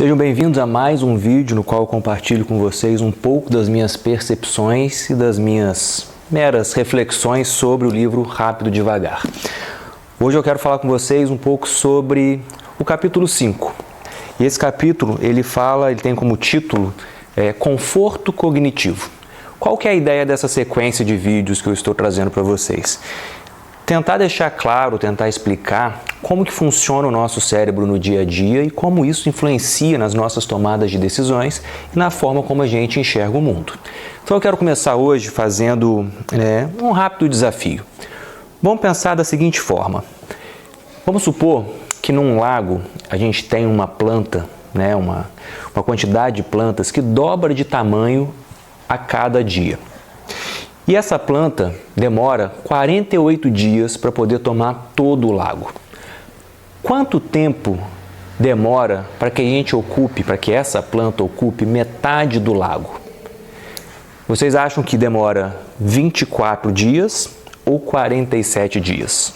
Sejam bem-vindos a mais um vídeo no qual eu compartilho com vocês um pouco das minhas percepções e das minhas meras reflexões sobre o livro Rápido e Devagar. Hoje eu quero falar com vocês um pouco sobre o capítulo 5. E esse capítulo, ele tem como título Conforto Cognitivo. Qual que é a ideia dessa sequência de vídeos que eu estou trazendo para vocês? Tentar deixar claro, tentar explicar como que funciona o nosso cérebro no dia a dia e como isso influencia nas nossas tomadas de decisões e na forma como a gente enxerga o mundo. Então eu quero começar hoje fazendo um rápido desafio. Vamos pensar da seguinte forma. Vamos supor que num lago a gente tem uma planta, uma quantidade de plantas que dobra de tamanho a cada dia. E essa planta demora 48 dias para poder tomar todo o lago. Quanto tempo demora para que essa planta ocupe metade do lago? Vocês acham que demora 24 dias ou 47 dias?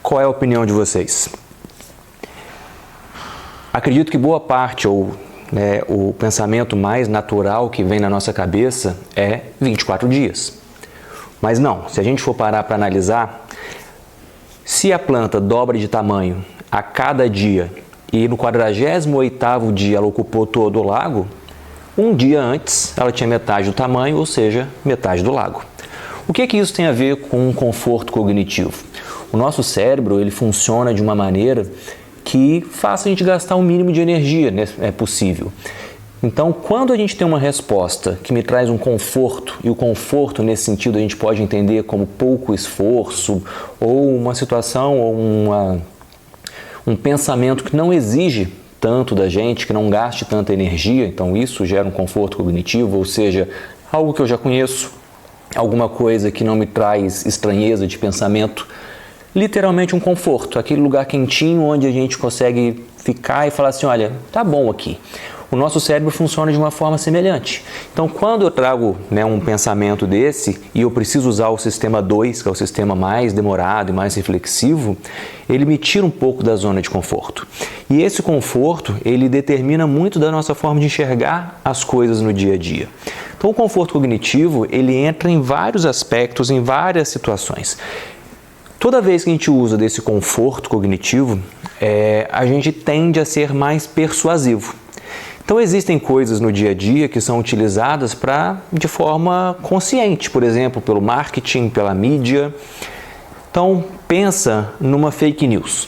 Qual é a opinião de vocês? Acredito que boa parte o pensamento mais natural que vem na nossa cabeça é 24 dias. Mas não, se a gente for parar para analisar, se a planta dobra de tamanho a cada dia e no 48º dia ela ocupou todo o lago, um dia antes ela tinha metade do tamanho, ou seja, metade do lago. O que isso tem a ver com conforto cognitivo? O nosso cérebro ele funciona de uma maneira que faça a gente gastar o mínimo de energia possível. Então, quando a gente tem uma resposta que me traz um conforto, e o conforto nesse sentido a gente pode entender como pouco esforço, ou uma situação, ou um pensamento que não exige tanto da gente, que não gaste tanta energia, então isso gera um conforto cognitivo, ou seja, algo que eu já conheço, alguma coisa que não me traz estranheza de pensamento, literalmente um conforto, aquele lugar quentinho onde a gente consegue ficar e falar assim, olha, tá bom aqui. O nosso cérebro funciona de uma forma semelhante. Então, quando eu trago um pensamento desse e eu preciso usar o sistema 2, que é o sistema mais demorado e mais reflexivo, ele me tira um pouco da zona de conforto. E esse conforto, ele determina muito da nossa forma de enxergar as coisas no dia a dia. Então, o conforto cognitivo, ele entra em vários aspectos, em várias situações. Toda vez que a gente usa desse conforto cognitivo, a gente tende a ser mais persuasivo. Então existem coisas no dia a dia que são utilizadas de forma consciente, por exemplo, pelo marketing, pela mídia. Então pensa numa fake news.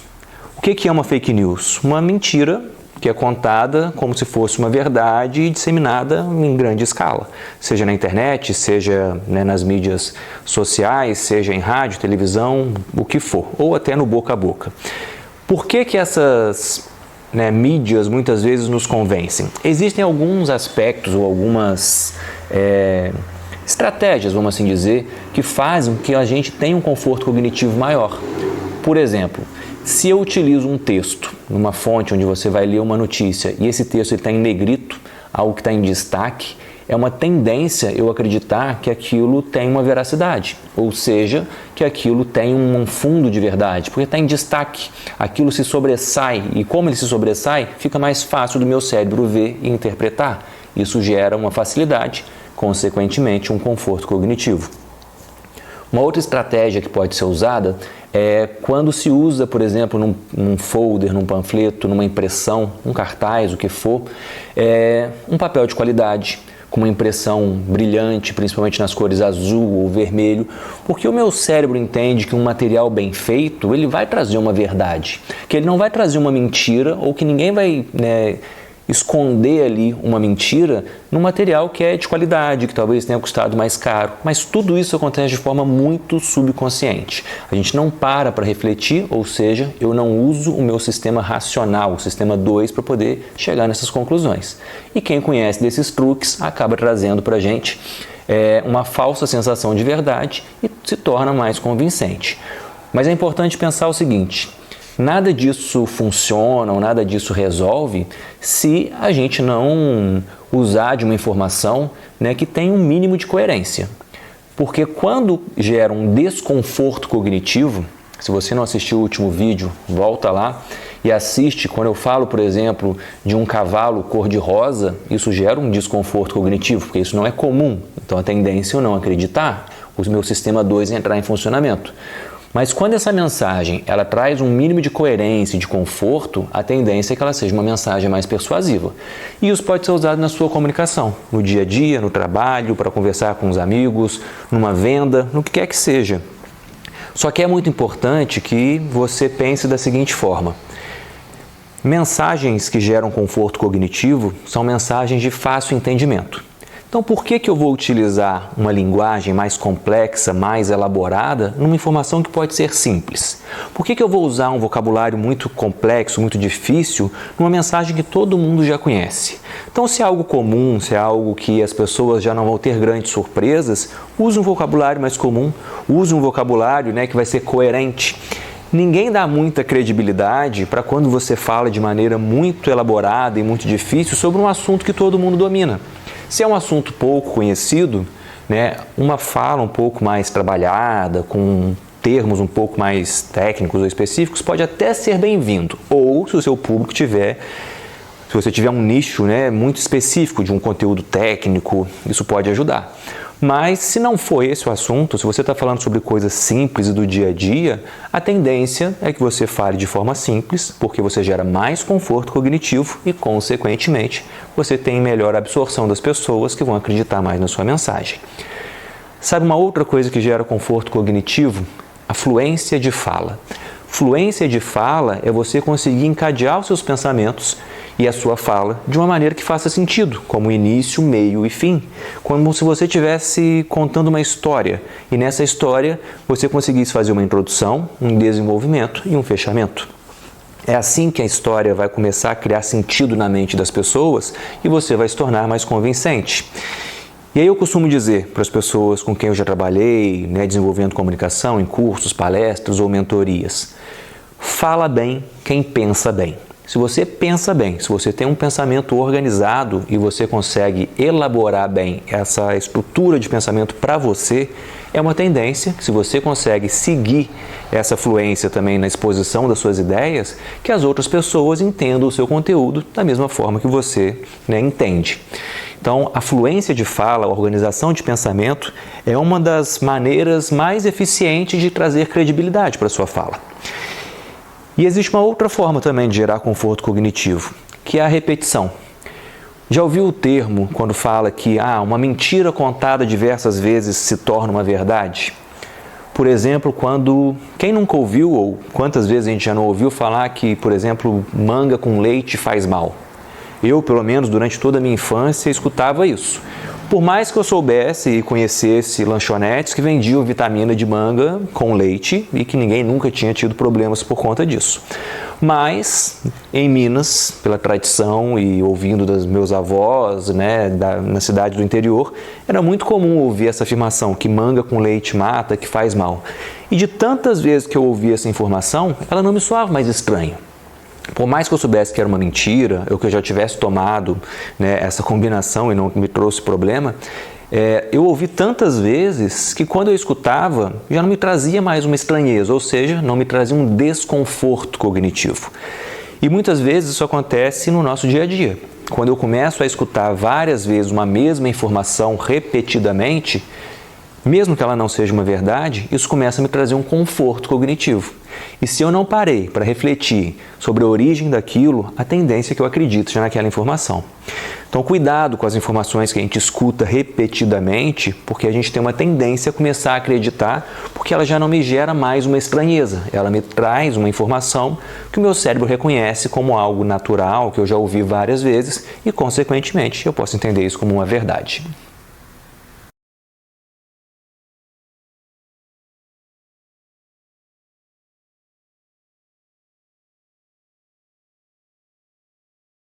O que é uma fake news? Uma mentira que é contada como se fosse uma verdade e disseminada em grande escala, seja na internet, seja nas mídias sociais, seja em rádio, televisão, o que for, ou até no boca a boca. Por que essas mídias muitas vezes nos convencem? Existem alguns aspectos ou algumas estratégias, vamos assim dizer, que fazem que a gente tenha um conforto cognitivo maior. Por exemplo, se eu utilizo um texto numa fonte onde você vai ler uma notícia e esse texto está em negrito, algo que está em destaque, é uma tendência eu acreditar que aquilo tem uma veracidade, ou seja, que aquilo tem um fundo de verdade, porque está em destaque, aquilo se sobressai e como ele se sobressai, fica mais fácil do meu cérebro ver e interpretar. Isso gera uma facilidade, consequentemente um conforto cognitivo. Uma outra estratégia que pode ser usada é quando se usa, por exemplo, num folder, num panfleto, numa impressão, um cartaz, o que for, um papel de qualidade, com uma impressão brilhante, principalmente nas cores azul ou vermelho, porque o meu cérebro entende que um material bem feito, ele vai trazer uma verdade, que ele não vai trazer uma mentira ou que ninguém vai esconder ali uma mentira num material que é de qualidade, que talvez tenha custado mais caro. Mas tudo isso acontece de forma muito subconsciente. A gente não para refletir, ou seja, eu não uso o meu sistema racional, o sistema 2, para poder chegar nessas conclusões. E quem conhece desses truques acaba trazendo para a gente uma falsa sensação de verdade e se torna mais convincente. Mas é importante pensar o seguinte: nada disso funciona ou nada disso resolve se a gente não usar de uma informação que tem um mínimo de coerência. Porque quando gera um desconforto cognitivo, se você não assistiu o último vídeo, volta lá, e assiste, quando eu falo, por exemplo, de um cavalo cor-de-rosa, isso gera um desconforto cognitivo, porque isso não é comum. Então a tendência é eu não acreditar, o meu sistema 2 entrar em funcionamento. Mas quando essa mensagem ela traz um mínimo de coerência e de conforto, a tendência é que ela seja uma mensagem mais persuasiva. E isso pode ser usado na sua comunicação, no dia a dia, no trabalho, para conversar com os amigos, numa venda, no que quer que seja. Só que é muito importante que você pense da seguinte forma: mensagens que geram conforto cognitivo são mensagens de fácil entendimento. Então, por que eu vou utilizar uma linguagem mais complexa, mais elaborada, numa informação que pode ser simples? Por que eu vou usar um vocabulário muito complexo, muito difícil, numa mensagem que todo mundo já conhece? Então, se é algo comum, se é algo que as pessoas já não vão ter grandes surpresas, use um vocabulário mais comum, use um vocabulário, que vai ser coerente. Ninguém dá muita credibilidade para quando você fala de maneira muito elaborada e muito difícil sobre um assunto que todo mundo domina. Se é um assunto pouco conhecido, uma fala um pouco mais trabalhada, com termos um pouco mais técnicos ou específicos, pode até ser bem-vindo. Ou, se o seu público se você tiver um nicho muito específico de um conteúdo técnico, isso pode ajudar. Mas se não for esse o assunto, se você está falando sobre coisas simples e do dia a dia, a tendência é que você fale de forma simples, porque você gera mais conforto cognitivo e, consequentemente, você tem melhor absorção das pessoas que vão acreditar mais na sua mensagem. Sabe uma outra coisa que gera conforto cognitivo? A fluência de fala. Fluência de fala é você conseguir encadear os seus pensamentos e a sua fala de uma maneira que faça sentido, como início, meio e fim. Como se você estivesse contando uma história e nessa história você conseguisse fazer uma introdução, um desenvolvimento e um fechamento. É assim que a história vai começar a criar sentido na mente das pessoas e você vai se tornar mais convincente. E aí eu costumo dizer para as pessoas com quem eu já trabalhei, desenvolvendo comunicação em cursos, palestras ou mentorias: fala bem quem pensa bem. Se você pensa bem, se você tem um pensamento organizado e você consegue elaborar bem essa estrutura de pensamento para você, é uma tendência que, se você consegue seguir essa fluência também na exposição das suas ideias, que as outras pessoas entendam o seu conteúdo da mesma forma que você entende. Então, a fluência de fala, a organização de pensamento é uma das maneiras mais eficientes de trazer credibilidade para a sua fala. E existe uma outra forma também de gerar conforto cognitivo, que é a repetição. Já ouviu o termo quando fala que uma mentira contada diversas vezes se torna uma verdade? Por exemplo, quem nunca ouviu, ou quantas vezes a gente já não ouviu falar que, por exemplo, manga com leite faz mal? Eu, pelo menos, durante toda a minha infância, escutava isso. Por mais que eu soubesse e conhecesse lanchonetes que vendiam vitamina de manga com leite e que ninguém nunca tinha tido problemas por conta disso. Mas, em Minas, pela tradição e ouvindo dos meus avós, na cidade do interior, era muito comum ouvir essa afirmação que manga com leite mata, que faz mal. E de tantas vezes que eu ouvi essa informação, ela não me soava mais estranha. Por mais que eu soubesse que era uma mentira, ou que eu já tivesse tomado essa combinação e não me trouxe problema, eu ouvi tantas vezes que, quando eu escutava, já não me trazia mais uma estranheza, ou seja, não me trazia um desconforto cognitivo. E muitas vezes isso acontece no nosso dia a dia. Quando eu começo a escutar várias vezes uma mesma informação repetidamente, mesmo que ela não seja uma verdade, isso começa a me trazer um conforto cognitivo. E se eu não parei para refletir sobre a origem daquilo, a tendência é que eu acredite já naquela informação. Então, cuidado com as informações que a gente escuta repetidamente, porque a gente tem uma tendência a começar a acreditar, porque ela já não me gera mais uma estranheza. Ela me traz uma informação que o meu cérebro reconhece como algo natural, que eu já ouvi várias vezes, e, consequentemente, eu posso entender isso como uma verdade.